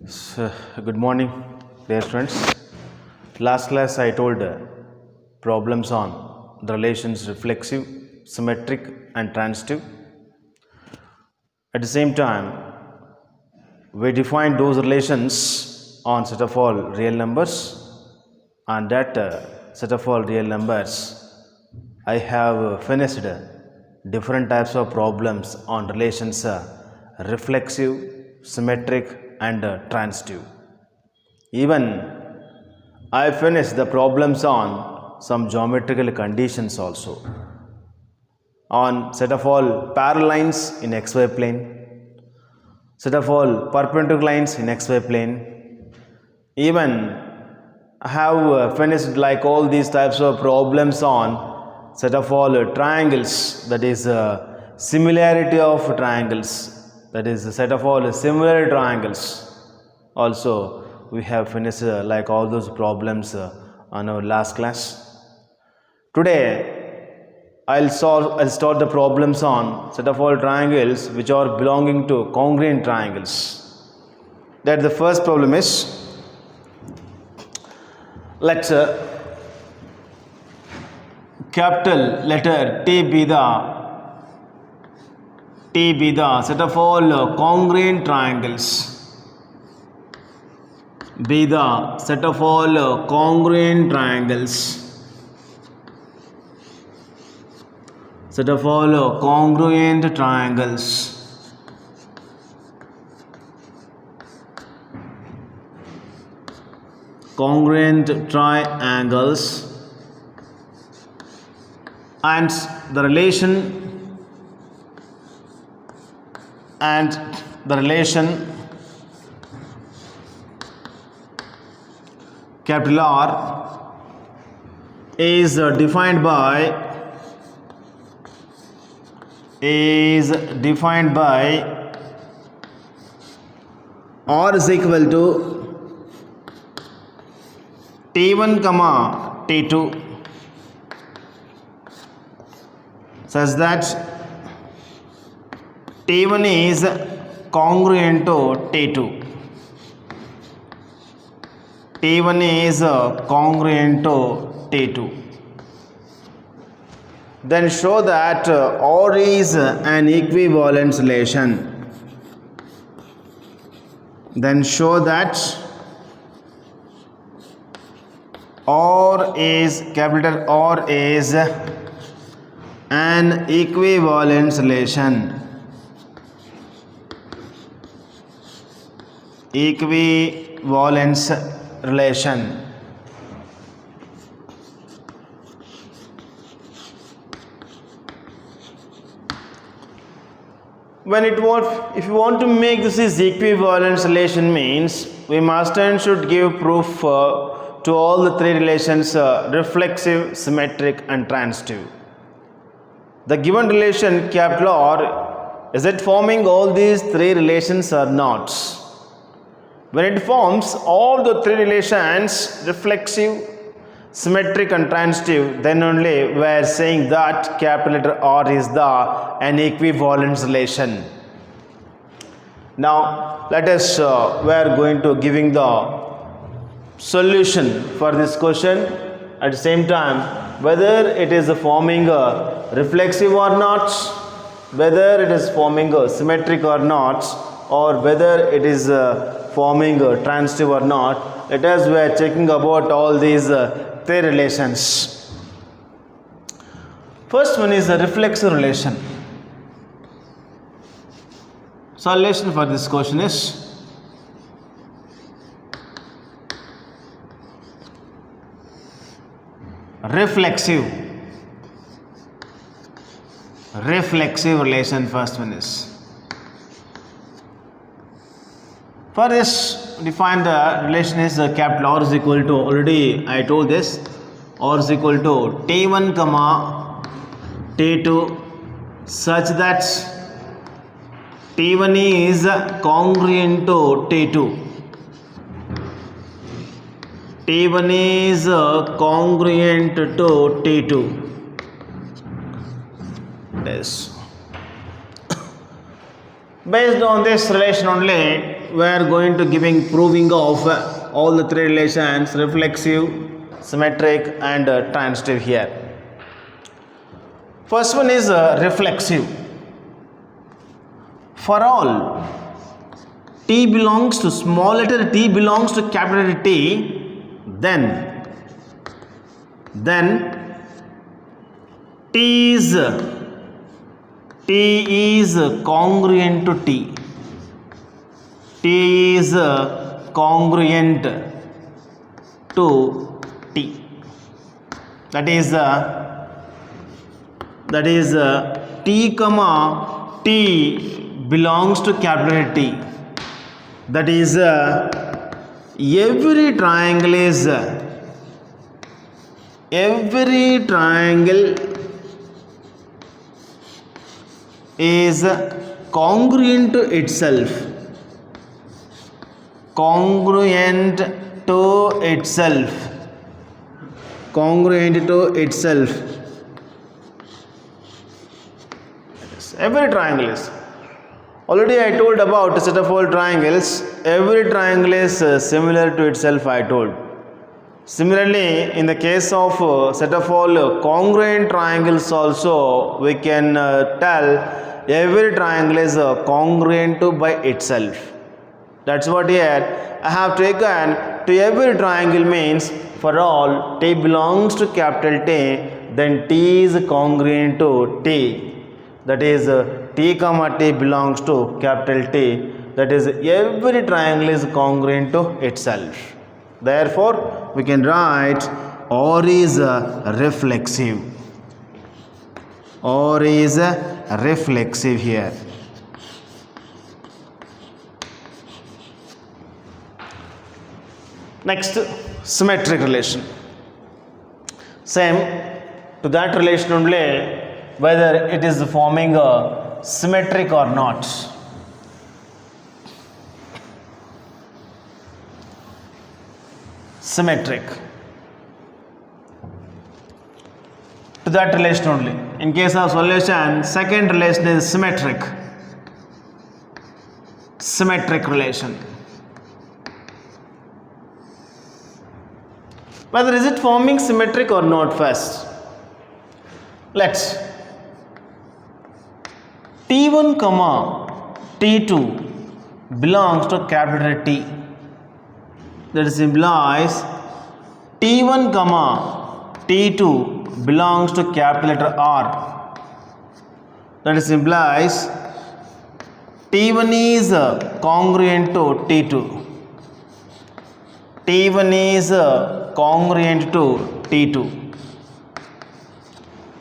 So, good morning, dear friends. Last class I told problems on the relations reflexive, symmetric, and transitive. At the same time, we defined those relations on set of all real numbers, and that set of all real numbers I have finished different types of problems on relations reflexive, symmetric, and transitive. Even I finished the problems on some geometrical conditions also, on set of all parallel lines in xy plane, set of all perpendicular lines in xy plane. Even I have finished like all these types of problems on set of all triangles, that is similarity of triangles, that is a set of all similar triangles. Also we have finished like all those problems on our last class. Today I'll start the problems on set of all triangles which are belonging to congruent triangles. That the first problem is, let's capital letter T be the set of all congruent triangles. Be the set of all congruent triangles. Set of all congruent triangles. Congruent triangles, and the relation capital R is defined by R is equal to T1 comma T2, such that T1 is congruent to T2. T1 is congruent to T2. Then show that R is an equivalence relation. Then show that capital R is an equivalence relation. Equivalence relation. If you want to make this is equivalence relation, means we must and should give proof to all the three relations, reflexive, symmetric, and transitive. The given relation capital R, is it forming all these three relations or not? When it forms all the three relations, reflexive, symmetric, and transitive, then only we are saying that capital letter R is an equivalence relation. Now let us we are going to giving the solution for this question. At the same time, whether it is forming a reflexive or not, whether it is forming a symmetric or not, or whether it is forming a transitive or not, let us we are checking about all these three relations. First one is the reflexive relation. Solution for this question is, reflexive relation. First one is, for this define the relation is capital R is equal to, already I told this, R is equal to T1 comma T2, such that T1 is congruent to T2. T1 is congruent to T2. Yes. Based on this relation only, we are going to proving of all the three relations: reflexive, symmetric, and transitive here. First one is reflexive. For all t belongs to small letter t belongs to capital letter T, then t is congruent to T. T is congruent to T. That is T comma T belongs to capital T. That is every triangle is congruent to itself. Congruent to itself. Every triangle is. Already I told about a set of all triangles. Every triangle is similar to itself, I told. Similarly, in the case of set of all congruent triangles also, we can tell every triangle is congruent to by itself. That's what here I have taken. To every triangle means for all T belongs to capital T, then T is congruent to T. That is T comma T belongs to capital T. That is every triangle is congruent to itself. Therefore, we can write or is reflexive. Or is reflexive here. Next, symmetric relation. Same to that relation only, whether it is forming a symmetric or not. Symmetric. To that relation only. In case of solution, second relation is symmetric. Symmetric relation. Whether is it forming symmetric or not first. Let's T1 comma T2 belongs to capital T. That implies T1 comma T2 belongs to capital letter R. That implies T1 is congruent to T2. T1 is congruent to T2.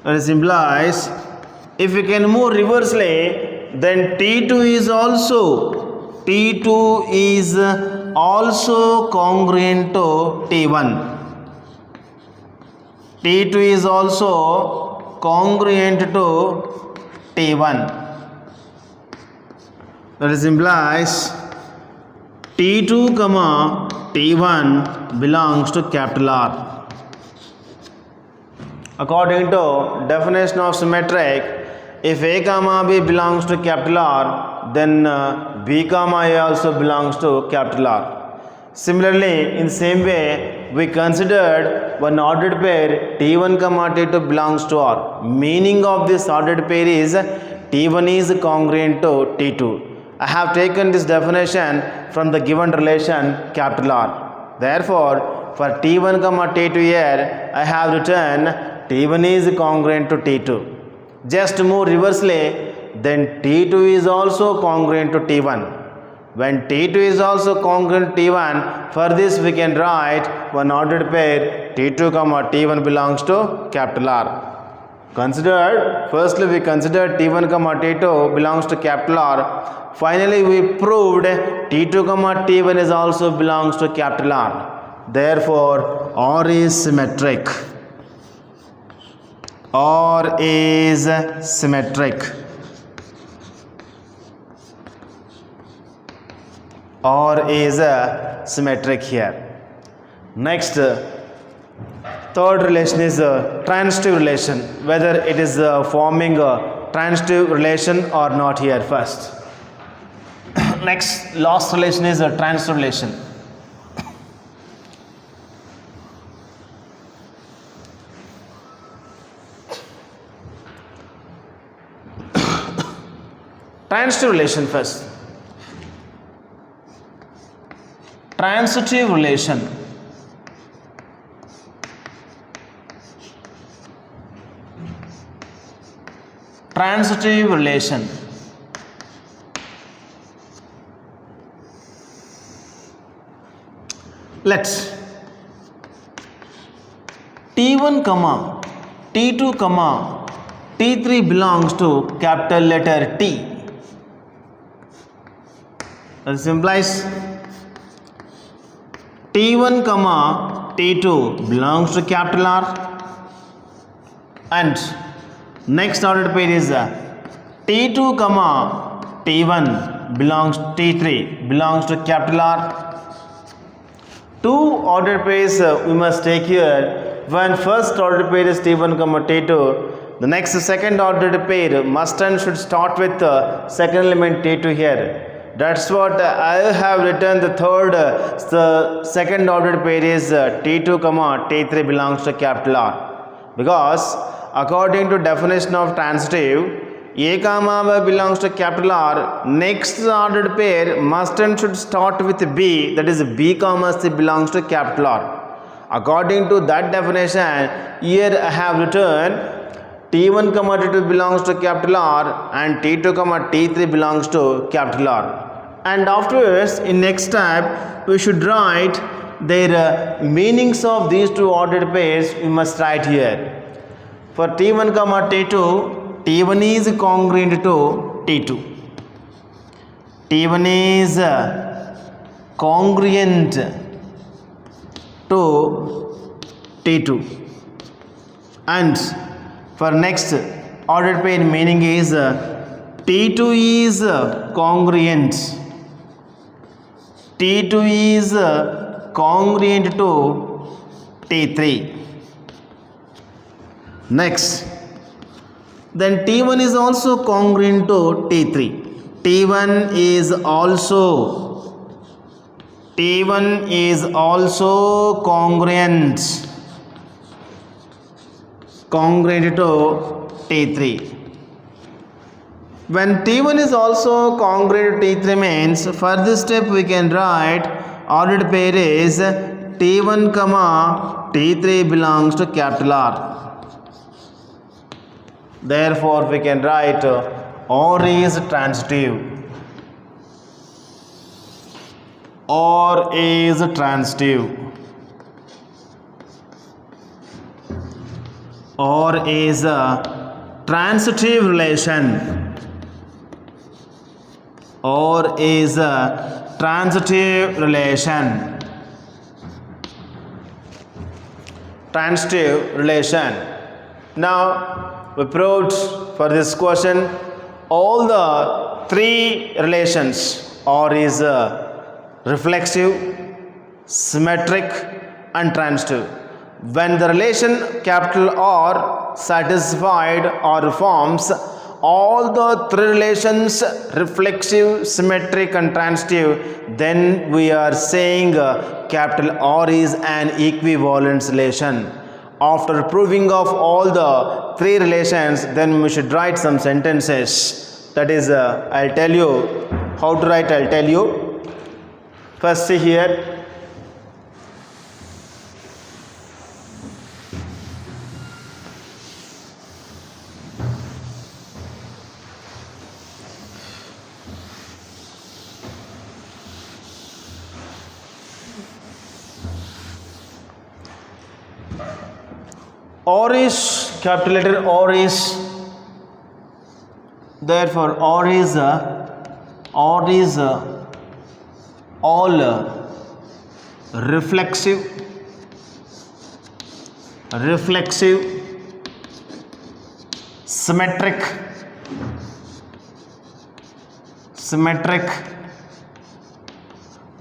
That implies if we can move reversely, then T2 is also congruent to T1. T2 is also congruent to T1. That implies T2 comma T1 belongs to capital R. According to definition of symmetric, if A comma B belongs to capital R, then B comma A also belongs to capital R. Similarly, in the same way, we considered one ordered pair T1 comma T2 belongs to R. Meaning of this ordered pair is T1 is congruent to T2. I have taken this definition from the given relation capital R. Therefore, for T1 comma T2 here, I have written T1 is congruent to T2. Just move reversely, then T2 is also congruent to T1. When T2 is also congruent to T1, for this we can write one ordered pair T2 comma T1 belongs to capital R. Firstly we considered T1 comma T2 belongs to capital R. Finally we proved T2 comma T1 is also belongs to capital R. Therefore, R is symmetric. Or is symmetric. Or is symmetric here. Next, third relation is transitive relation. Whether it is forming a transitive relation or not here first. Next, last relation is a transitive relation. Transitive relation first. Transitive relation. Transitive relation. Let's T1 comma T2 comma T3 belongs to capital letter T. That implies T1 comma T2 belongs to capital R, and next ordered pair is T2 comma T1 belongs T3 belongs to capital R. Two ordered pairs we must take here. When first ordered pair is T1 comma T2, the next second ordered pair must and should start with second element T2 here. That's what I have written. The second ordered pair is T2 comma T3 belongs to capital R, because according to definition of transitive, A comma B belongs to capital R. Next ordered pair must and should start with B, that is B comma C belongs to capital R. According to that definition, here I have written T1 comma T2 belongs to capital R and T2 comma T3 belongs to capital R. And afterwards, in next step, we should write their meanings of these two ordered pairs. We must write here. For T1 comma T2, T1 is congruent to T2. T1 is congruent to T2. And for next ordered pair meaning is T2 is congruent. T2 is congruent to T3. Next, then T1 is also congruent to T3. T1 is also congruent to T3. When T1 is also congruent to T3 means, for this step we can write ordered pair is T1 comma T3 belongs to capital R. Therefore we can write or is transitive. Or is transitive. Or is a transitive relation. Or is a transitive relation. Transitive relation. Now we proved for this question all the three relations. Or is reflexive, symmetric and transitive. When the relation capital R satisfied or forms all the three relations, reflexive, symmetric and transitive, then we are saying capital R is an equivalence relation. After proving of all the three relations, then we should write some sentences. That is, I'll tell you how to write. I'll tell you. First, see here. Or is capital letter or is, therefore or is all reflexive, symmetric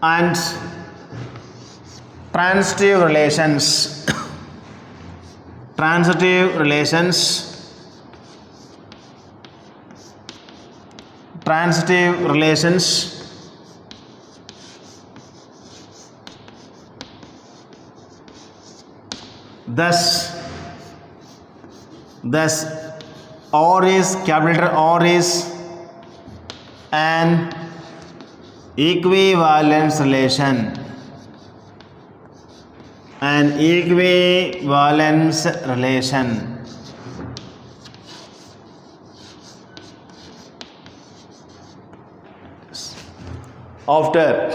and transitive relations. Transitive relations Thus or is capital letter or is an equivalence relation. An equivalence relation. After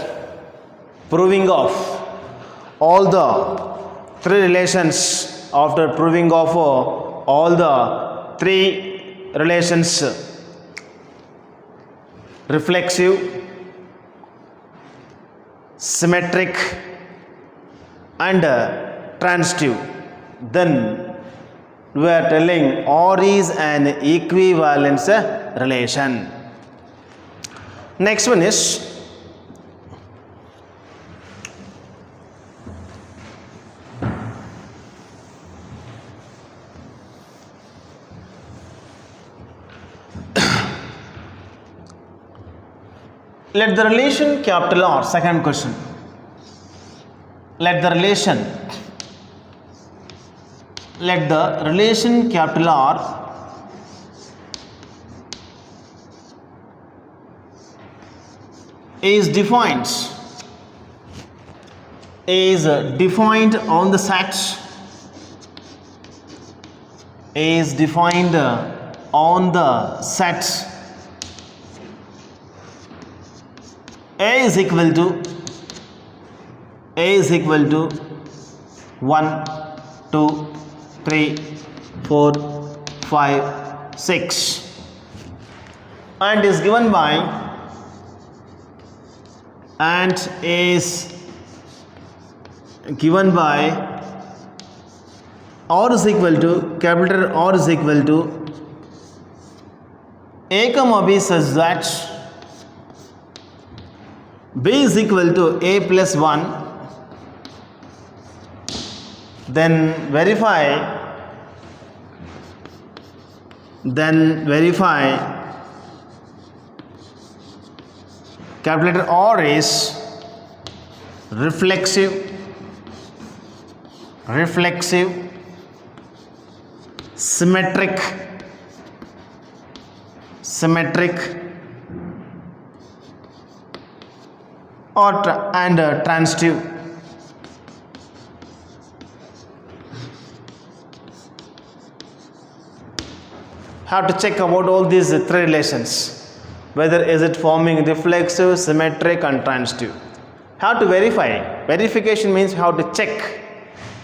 proving of all the three relations, after proving of all the three relations, reflexive, symmetric and transitive, then we are telling or is an equivalence relation. Next one is let the relation capital R, second question. Let the relation capital R is defined on the set, is defined on the set A is equal to 1, 2, 3, 4, 5, 6 and is given by or is equal to capital or is equal to A comma B such that B is equal to A plus 1, then verify capital letter R is reflexive, symmetric and transitive. Have to check about all these three relations, whether is it forming reflexive, symmetric and transitive. How to verify? Verification means how to check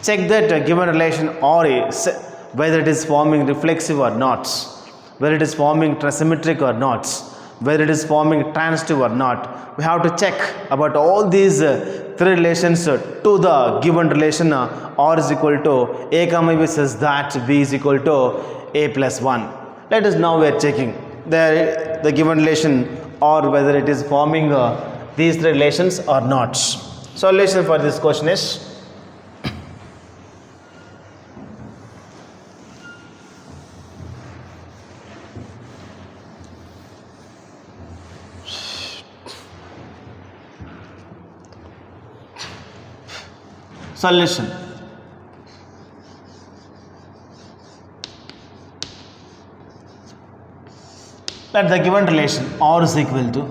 that a given relation or is, whether it is forming reflexive or not, whether it is forming symmetric or not, whether it is forming transitive or not. We have to check about all these three relations to the given relation R is equal to A comma B says that B is equal to A plus 1. Let us now we are checking the given relation or whether it is forming these three relations or not. Solution for this question is solution. Let the given relation R is equal to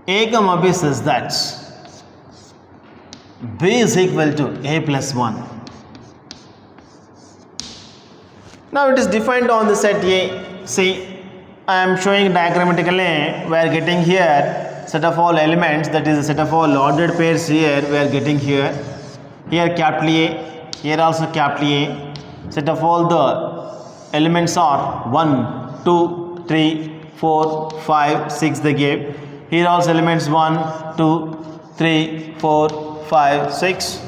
A comma B says that B is equal to A plus 1. Now it is defined on the set A. See, I am showing diagrammatically. We are getting here set of all elements, that is a set of all ordered pairs. Here we are getting here capital A, here also capital A. Set of all the elements are 1, 2, 3, 4, 5, 6 they gave. Here also elements 1, 2, 3, 4, 5, 6.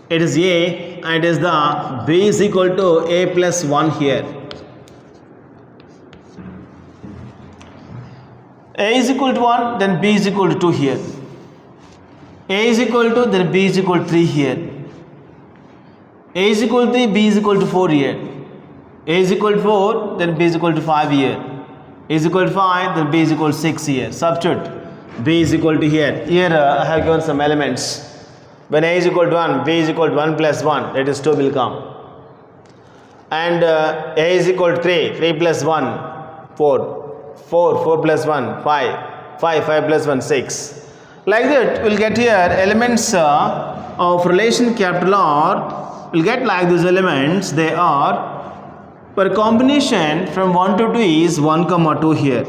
It is A and it is the B is equal to A plus 1 here. A is equal to 1, then B is equal to 2 here. A is equal to, then B is equal to 3 here. A is equal to 3, B is equal to 4 here. A is equal to 4, then B is equal to 5 here. A is equal to 5, then B is equal to 6 here. Substitute. B is equal to here. Here I have given some elements. When a is equal to 1, b is equal to 1 plus 1, that is 2 will come. And a is equal to 3, 3 plus 1, 4, 4 plus 1, 5, 5 plus 1, 6. Like that, we'll get here elements of relation capital R. We'll get like these elements. They are per combination from 1 to 2 is 1 comma 2 here.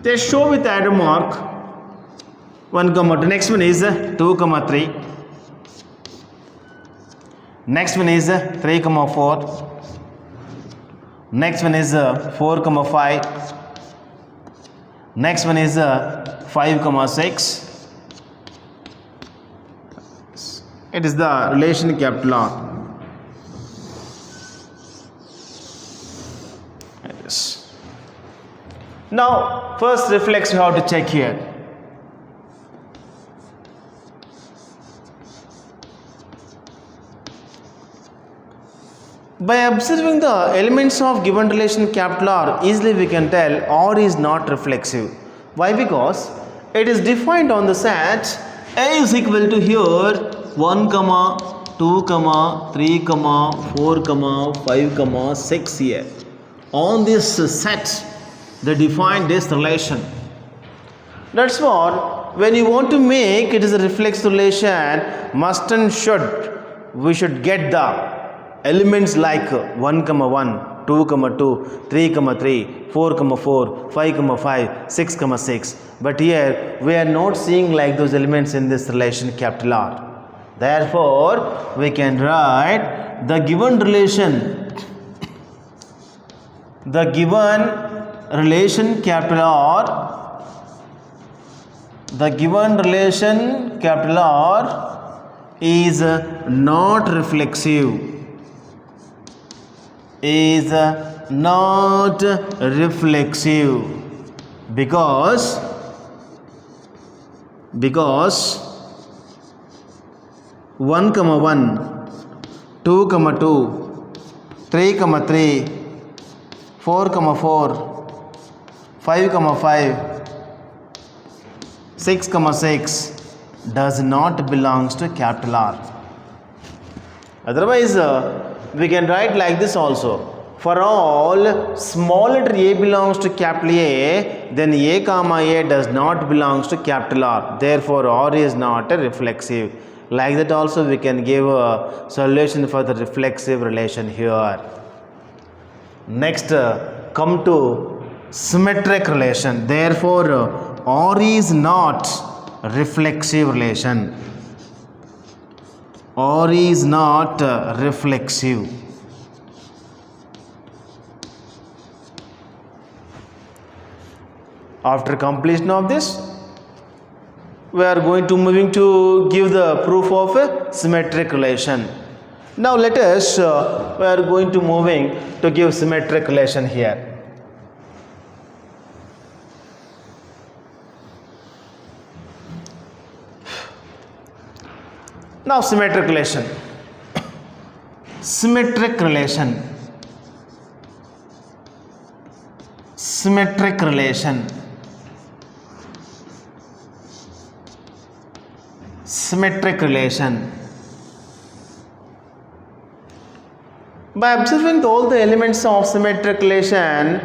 They show with arrow mark 1 comma 2. Next one is 2 comma 3. Next one is 3 comma 4. Next one is 4 comma 5. Next one is 5 comma 6. It is the relation capital R. Yes. Now first reflex we have to check here. By observing the elements of given relation capital R, easily we can tell R is not reflexive. Why? Because it is defined on the set A is equal to here 1 comma 2 comma 3 comma 4 comma 5 comma 6 here. On this set they define this relation. That's what when you want to make it is a reflex relation, must and should we should get the elements like 1 comma 1, 2 comma 2, 3 comma 3, 4 comma 4, 5 comma 5, 6 comma 6. But here we are not seeing like those elements in this relation capital R. Therefore, we can write the given relation capital R, the given relation capital R is not reflexive. Is not reflexive because 1 comma 1, 2 comma 2, 3 comma 3, 4 comma 4, 5 comma 5, 6 comma 6 does not belongs to capital R. Otherwise we can write like this also. For all small letter a belongs to capital A, then a comma a does not belongs to capital R. Therefore, R is not a reflexive. Like that also we can give a solution for the reflexive relation here. Next, come to symmetric relation. Therefore, R is not reflexive relation. R is not reflexive. After completion of this, we are going to moving to give the proof of a symmetric relation. Now let us we are going to moving to give symmetric relation here. Now symmetric relation. Symmetric relation. Symmetric relation. Symmetric relation. By observing all the elements of symmetric relation,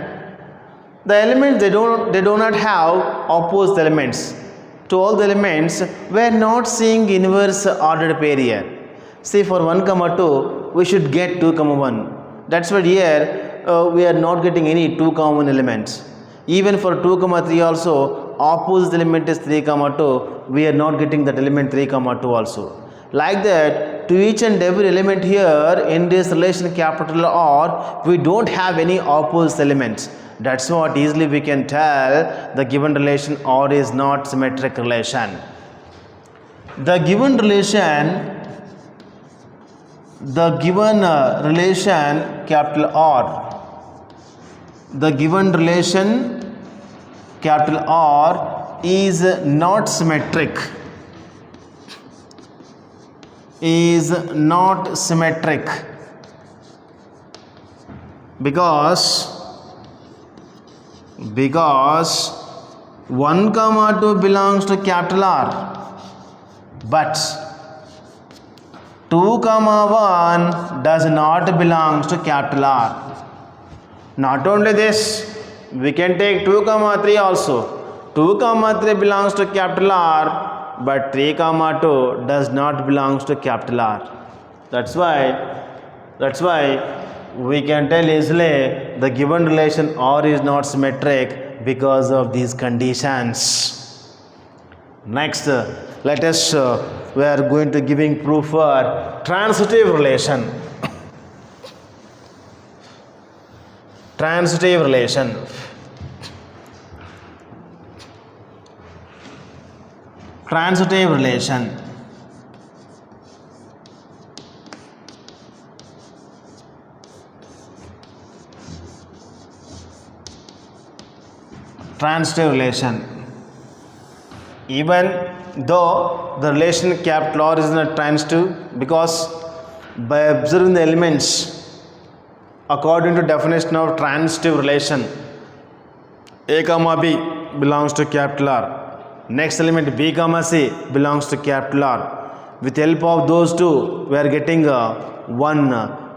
the elements they do not have opposite elements. To all the elements, we are not seeing inverse ordered pair here. See, for 1 comma 2, we should get 2 comma 1. That's why here we are not getting any 2 comma 1 elements. Even for 2 comma 3 also, opposite element is 3 comma 2. We are not getting that element 3 comma 2 also. Like that, to each and every element here in this relation capital R, we don't have any opposite elements. That's what easily we can tell the given relation R is not symmetric relation. The given relation capital R, the given relation capital R is not symmetric. Is not symmetric because 1 comma 2 belongs to capital R, but 2 comma 1 does not belongs to capital R. Not only this, we can take 2 comma 3 also. 2 comma 3 belongs to capital R, but 3 comma 2 does not belongs to capital R. That's why we can tell easily the given relation R is not symmetric because of these conditions. Next, let us we are going to giving proof for transitive relation. Transitive relation. Transitive relation. Transitive relation. Even though the relation capital R is not transitive, because by observing the elements according to definition of transitive relation, A comma B belongs to capital R. Next element B comma C belongs to capital R. With help of those two, we are getting one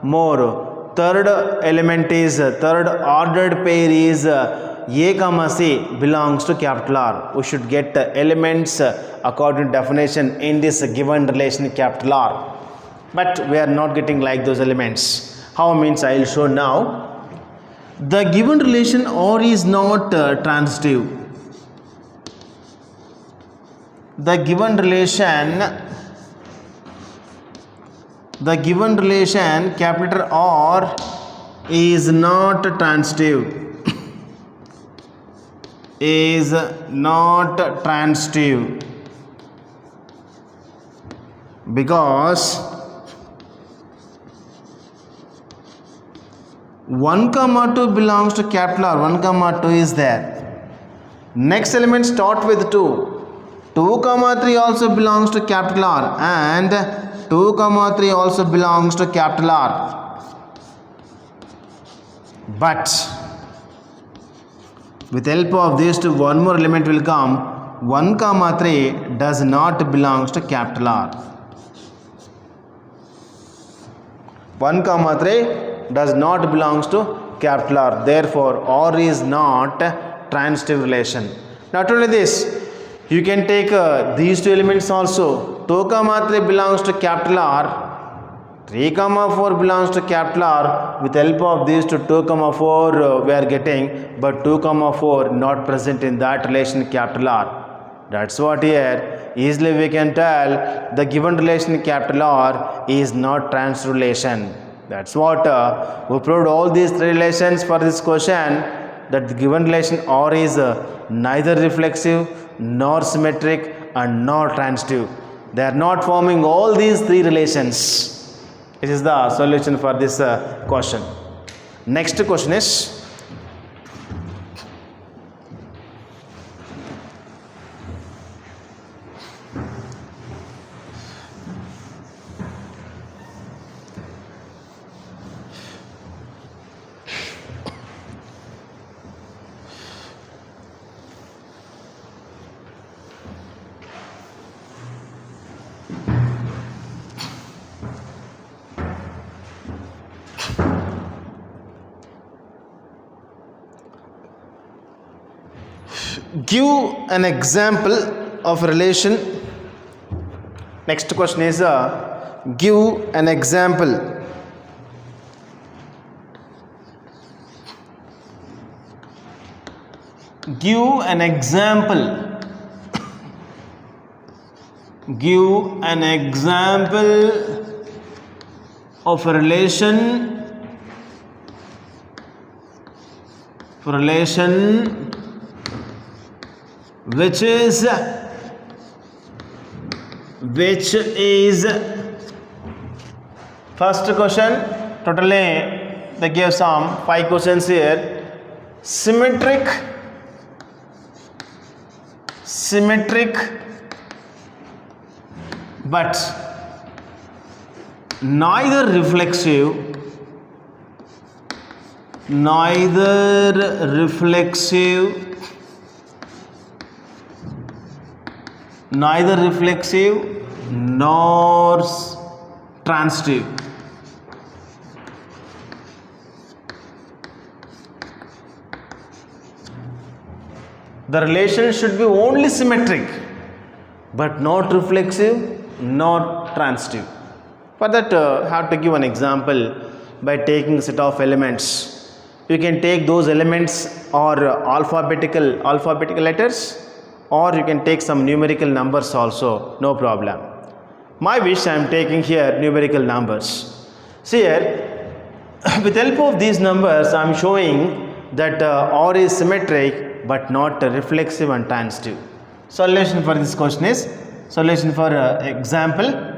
more. Third element is third ordered pair is A comma C belongs to capital R. We should get elements according to definition in this given relation capital R. But we are not getting like those elements. How means I will show now. The given relation R is not transitive. The given relation capital R is not transitive. Is not transitive because 1 comma 2 belongs to capital R. 1 comma 2 is there. Next element start with 2. 2 comma 3 also belongs to capital R, and 2 comma 3 also belongs to capital R. But with help of these two, one more element will come. 1 comma 3 does not belongs to capital R. 1 comma 3 does not belongs to capital R. Therefore, R is not transitive relation. Not only this, you can take these two elements also. 2 comma 3 belongs to capital R. 3 comma 4 belongs to capital R. With help of these two comma 4 we are getting, but 2 comma 4 not present in that relation capital R. That's what here easily we can tell the given relation capital R is not transitive relation. That's what we proved all these three relations for this question, that the given relation R is neither reflexive nor symmetric and nor transitive. They are not forming all these three relations. It is the solution for this question. Next question is, give an example of relation. Next question is give an example. Give an example. Give an example of a relation which is first question. Totally they give some 5 questions here. Symmetric, but neither reflexive nor transitive. The relation should be only symmetric but not reflexive, not transitive. For that, have to give an example by taking a set of elements. You can take those elements or alphabetical letters, or you can take some numerical numbers also, no problem. My wish, I am taking here numerical numbers. See here, with the help of these numbers, I am showing that R is symmetric but not reflexive and transitive. Solution for this question is, solution for example,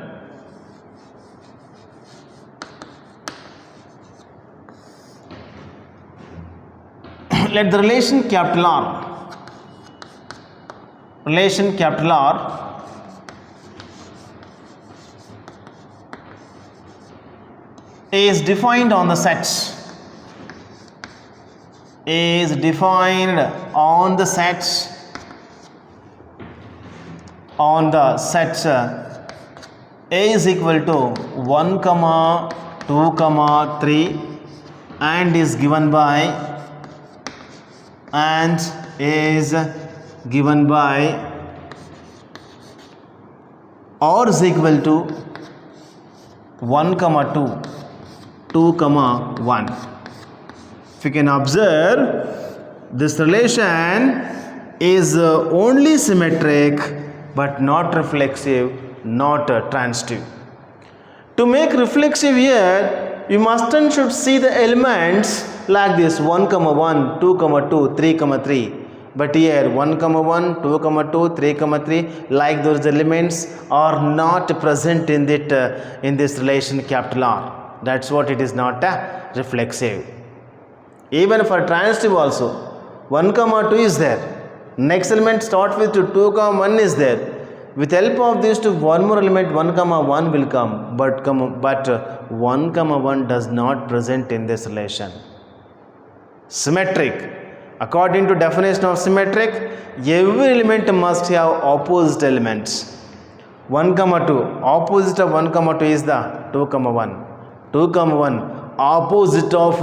let the relation capital R is defined on the sets, A is equal to 1, 2, 3 and is given by or is equal to 1, 2, 1. If you can observe, this relation is only symmetric but not reflexive, not transitive. To make reflexive here, you must and should see the elements like this 1, 1, 2, 2, 3, 3. But here 1, 1, 2, 2, 3, 3, like those elements are not present in this relation capital R. That's what it is not reflexive. Even for transitive also, 1, 2 is there. Next element start with 2, 1 is there. With help of these two, one more element 1, 1 will come, but 1, 1 does not present in this relation. Symmetric. According to definition of symmetric, every element must have opposite elements. 1, 2. Opposite of 1, 2 is the 2, 1. 2, 1. Opposite of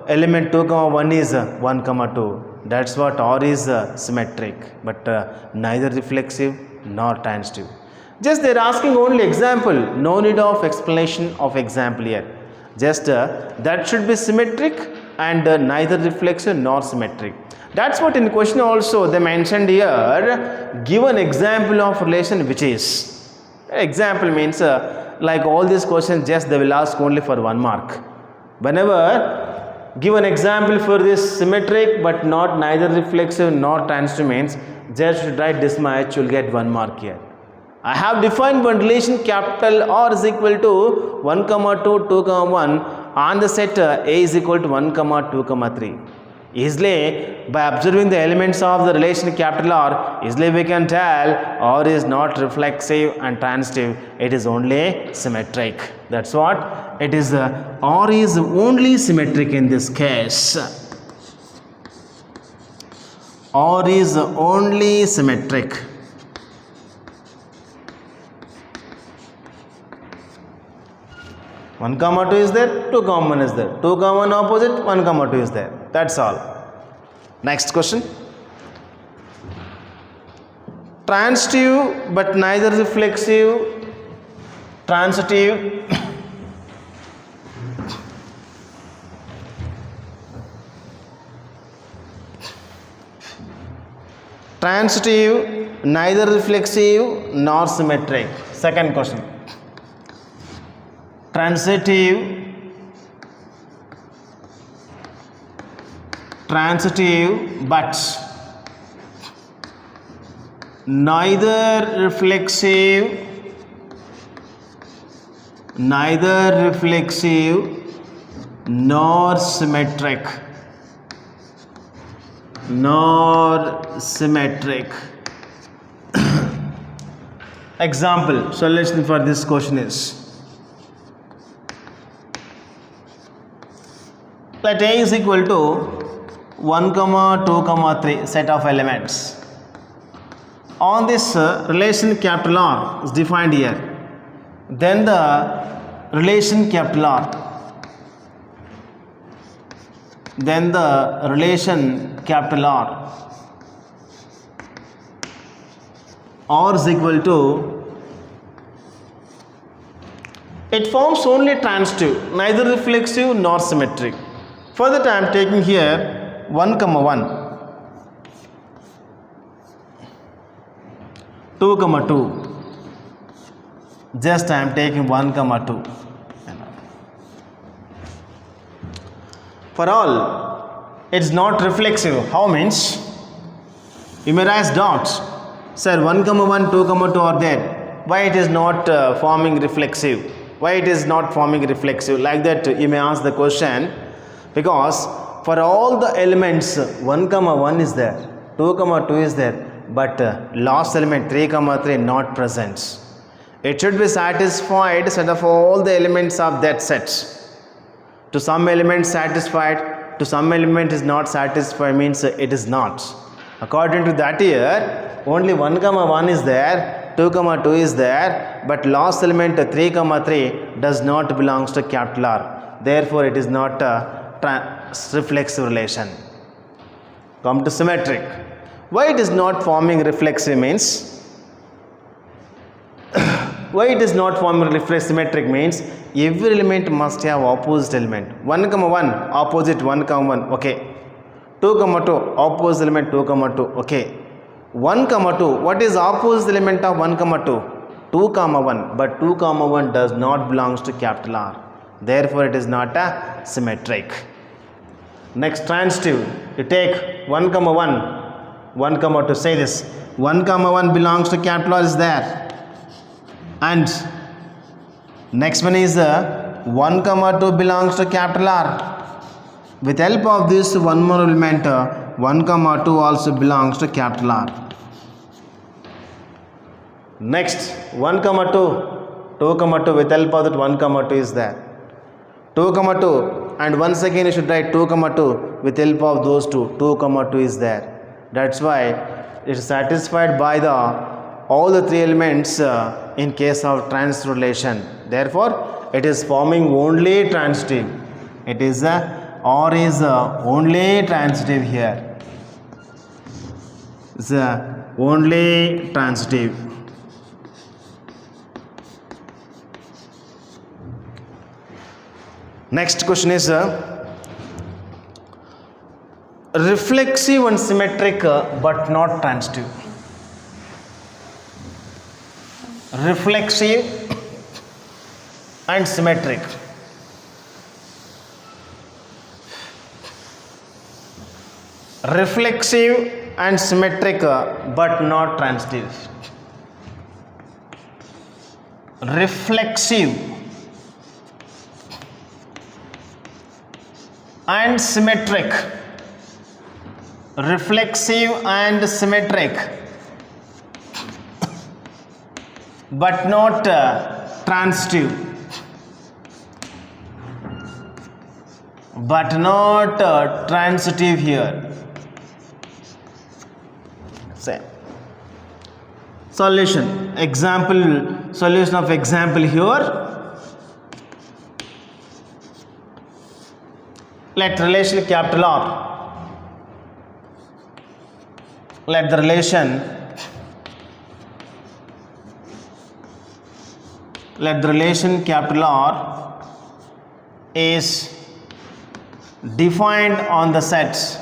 element 2, 1 is 1, 2. That's what R is symmetric, but neither reflexive nor transitive. Just they are asking only example. No need of explanation of example here. Just that should be symmetric and neither reflexive nor symmetric. That's what in question also they mentioned here. Give an example of relation which is. Example means like all these questions just they will ask only for 1 mark. Whenever give an example for this symmetric but not neither reflexive nor transitive means just write this much, you will get 1 mark here. I have defined one relation capital R is equal to 1, 2, 2, 1 on the set A is equal to 1, 2, 3. Easily by observing the elements of the relation capital R, easily we can tell R is not reflexive and transitive, it is only symmetric. That's what it is. R is only symmetric in this case. R is only symmetric. One, 2 is there, 2, 1 is there. 2, 1 opposite, 1, 2 is there. That's all. Next question. Transitive but neither reflexive, transitive. Transitive, neither reflexive nor symmetric. Second question. Transitive but neither reflexive nor symmetric. Example, solution for this question is, let A is equal to 1, 2, 3 set of elements. On this relation capital R is defined here. Then the relation capital R, then the relation capital R is equal to, it forms only transitive, neither reflexive nor symmetric. For that I am taking here 1, 1, 2, 2. Just I am taking 1, 2. For all, it is not reflexive. How means? You may raise doubts. Sir, 1, 1, 2, 2 are there. Why it is not forming reflexive? Why it is not forming reflexive? Like that you may ask the question. Because for all the elements 1, 1 is there, 2, 2 is there, but last element 3, 3 not present. It should be satisfied set of all the elements of that set. To some element satisfied, to some element is not satisfied, means it is not. According to that here, only 1, 1 is there, 2, 2 is there, but last element 3, 3 does not belongs to capital R. Therefore, it is not a reflexive relation. Come to symmetric. Why it is not forming reflexive means? Why it is not forming reflexive symmetric means every element must have opposite element. 1, 1 opposite 1, 1, okay. 2, 2 opposite element 2, 2, okay. 1, 2, what is opposite element of 1, 2? 2, 1, but 2, 1 does not belongs to capital R. Therefore, it is not a symmetric. Next, transitive. You take 1, 1, 2. Say this. 1, 1 belongs to capital R is there. And next one is 1, 2 belongs to capital R. With help of this one more element, 1, 2 also belongs to capital R. Next, 1, 2, 2, 2 with help of that 1, 2 is there. 2, 2, and once again you should write 2, 2 with help of those two. 2, 2 is there. That's why it is satisfied by all the three elements in case of transitive relation. Therefore, it is forming only transitive. It is or is only transitive here. It's only transitive. Next question is reflexive and symmetric but not transitive. Reflexive and symmetric. Reflexive and symmetric but not transitive. Reflexive and symmetric. Reflexive and symmetric but not transitive. But not transitive here. Same. Solution. Example. Solution of example here. Let relation capital R. Let the relation. Let the relation capital R is defined on the sets.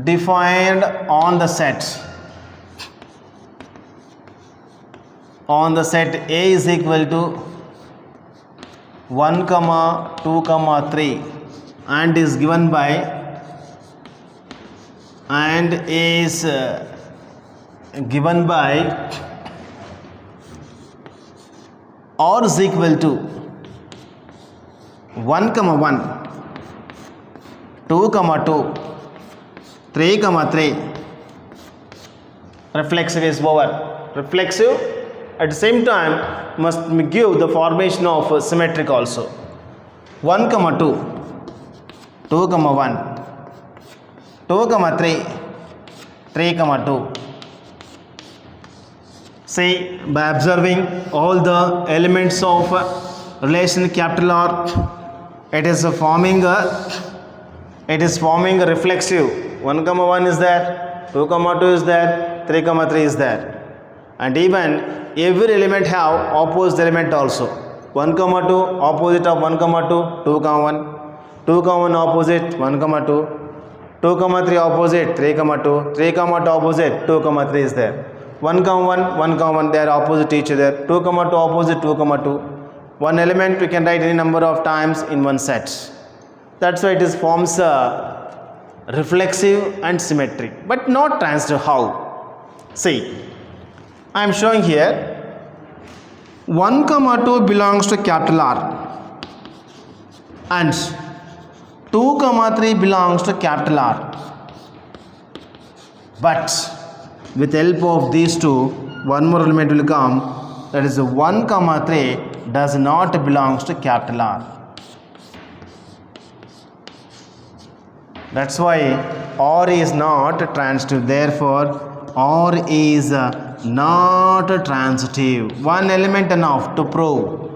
Defined on the sets. On the set A is equal to 1, 2, 3 and is given by and is given by or is equal to 1, 1, 2, 2, 3, 3. Reflexive is over. Reflexive at the same time must give the formation of symmetric also. 1, 2, 2, 1, 2, 3, 3, 2. See, by observing all the elements of relation capital R, it is forming a reflexive. 1 comma 1 is there, 2 comma 2 is there, 3 comma 3 is there, and even every element have opposite element also. 1 comma 2 opposite of 1 comma 2, 2 comma 1, 2 comma 1 opposite 1 comma 2, 2 comma 3 opposite 3 comma 2, 3 comma 2 opposite 2 comma 3 is there. 1 comma 1, 1 comma 1, they are opposite each other. 2 comma 2 opposite 2 comma 2. One element we can write any number of times in one set. That's why it is forms reflexive and symmetric, but not transitive. How? See, I am showing here 1 comma 2 belongs to capital R and 2 comma 3 belongs to capital R, but with help of these two, one more element will come, that is 1 comma 3 does not belongs to capital R. That's why R is not transitive. Therefore, R is not transitive. One element enough to prove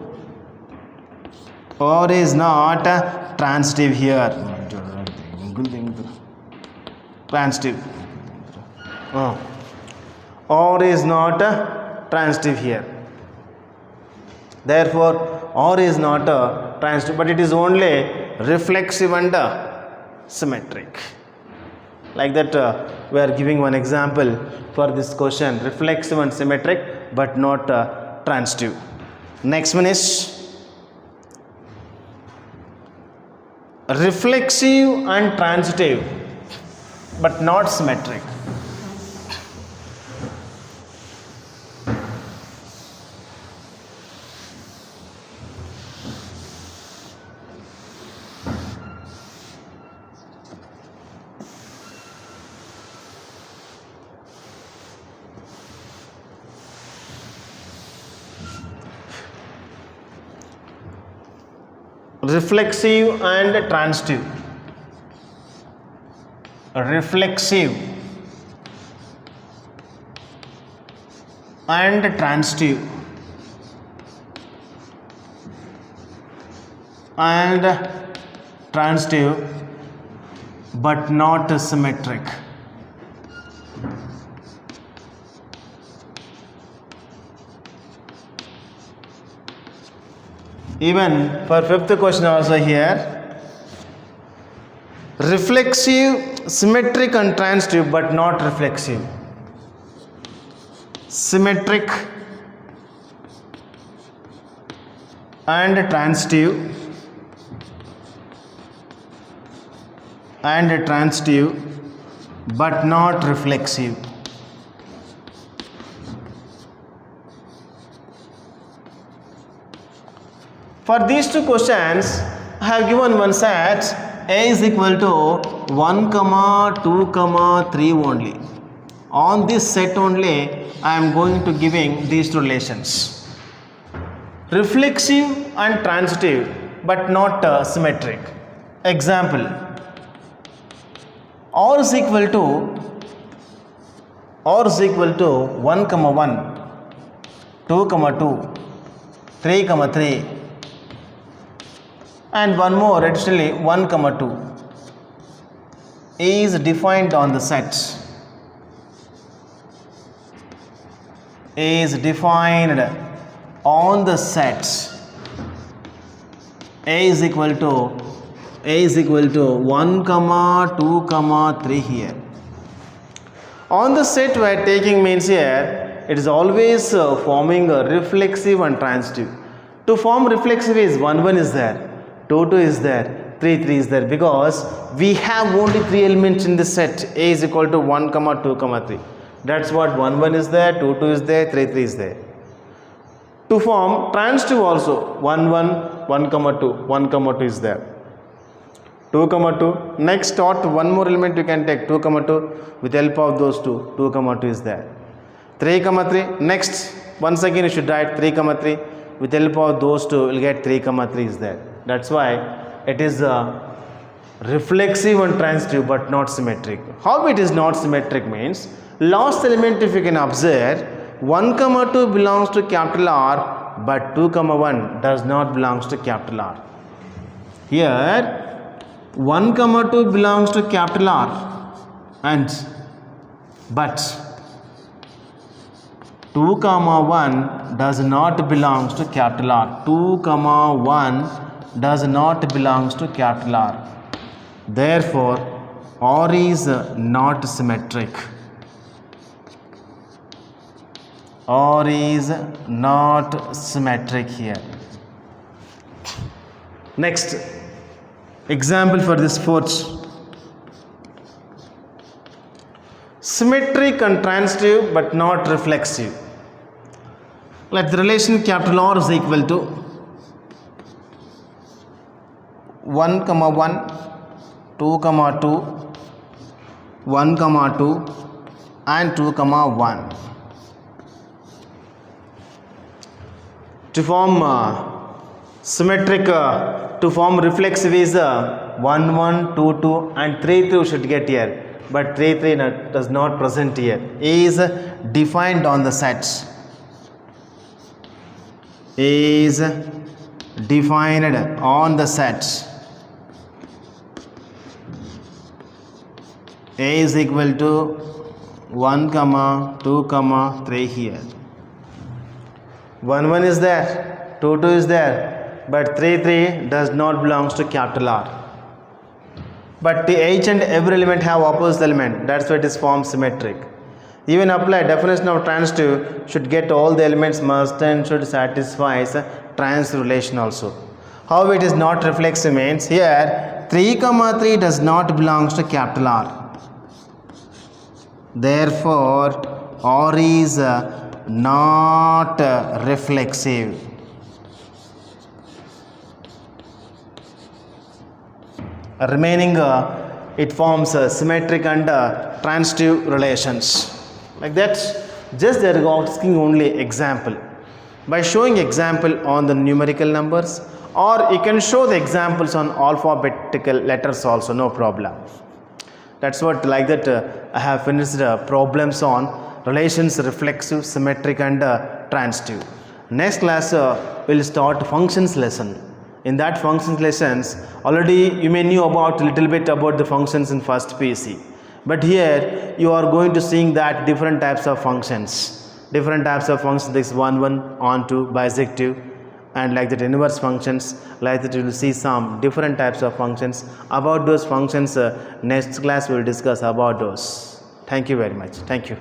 R is not transitive here. Transitive. R is not transitive here. Therefore, R is not transitive, but it is only reflexive and symmetric. Like that, we are giving one example for this question: reflexive and symmetric, but not transitive. Next one is reflexive and transitive, but not symmetric. Reflexive and transitive. Reflexive and transitive but not symmetric. Even for fifth question also here, reflexive, symmetric and transitive but not reflexive. Symmetric and transitive but not reflexive. For these two questions, I have given one set A is equal to 1 comma 2 comma 3 only. On this set only, I am going to giving these two relations: reflexive and transitive, but not symmetric. Example: R is equal to 1 comma 1, 2 comma 2, 3 comma 3. And one more additionally 1 comma 2 is defined on the set. Is defined on the set. A is equal to 1 comma 2 comma 3 here. On the set we are taking means here it is always forming a reflexive and transitive. To form reflexive is 1 1 is there, 2 2 is there, 3 3 is there, because we have only 3 elements in this set. A is equal to 1 comma 2 comma 3. That's what 1 1 is there, 2 2 is there, 3 3 is there. To form transitive also 1 1, 1 comma 2, 1 comma 2 is there, 2 comma 2. Next dot one more element you can take, 2 comma 2. With help of those two, 2 comma 2 is there, 3 comma 3. Next once again you should write 3 comma 3. With help of those two you will get 3 comma 3 is there. That's why it is reflexive and transitive but not symmetric. How it is not symmetric means, last element if you can observe, 1 comma 2 belongs to capital R, but 2 comma 1 does not belongs to capital R. Here 1 comma 2 belongs to capital R, and but 2 comma 1 does not belongs to capital R. 2 comma 1 does not belongs to capital R. Therefore, R is not symmetric. R is not symmetric here. Next example for this fourth. Symmetric and transitive but not reflexive. Let the relation capital R is equal to 1 comma 1, 2 comma 2, 1 comma 2 and 2 comma 1. To form symmetric, to form reflexive is 1 1, 2 2 and 3 2 should get here, but 3 3 does not present here. A is defined on the sets. A is defined on the sets. A is equal to 1 comma 2 comma 3 here. 1 1 is there, 2 2 is there, but 3 3 does not belongs to capital R. But each and every element have opposite element. That's why it is formed symmetric. Even apply definition of transitive should get all the elements must and should satisfy transitive relation also. How it is not reflexive means here 3 comma 3 does not belongs to capital R. Therefore, R is not reflexive. Remaining it forms symmetric and transitive relations. Like that, just they are asking only example. By showing example on the numerical numbers, or you can show the examples on alphabetical letters also, no problem. That's what, like that I have finished problems on relations reflexive, symmetric and transitive. Next class will start functions lesson. In that functions lessons, already you may knew about little bit about the functions in first PC. But here you are going to seeing that different types of functions. Different types of functions, this 1 1, on 2, bisective, and like that inverse functions. Like that you will see some different types of functions. About those functions, next class we will discuss about those. Thank you very much. Thank you.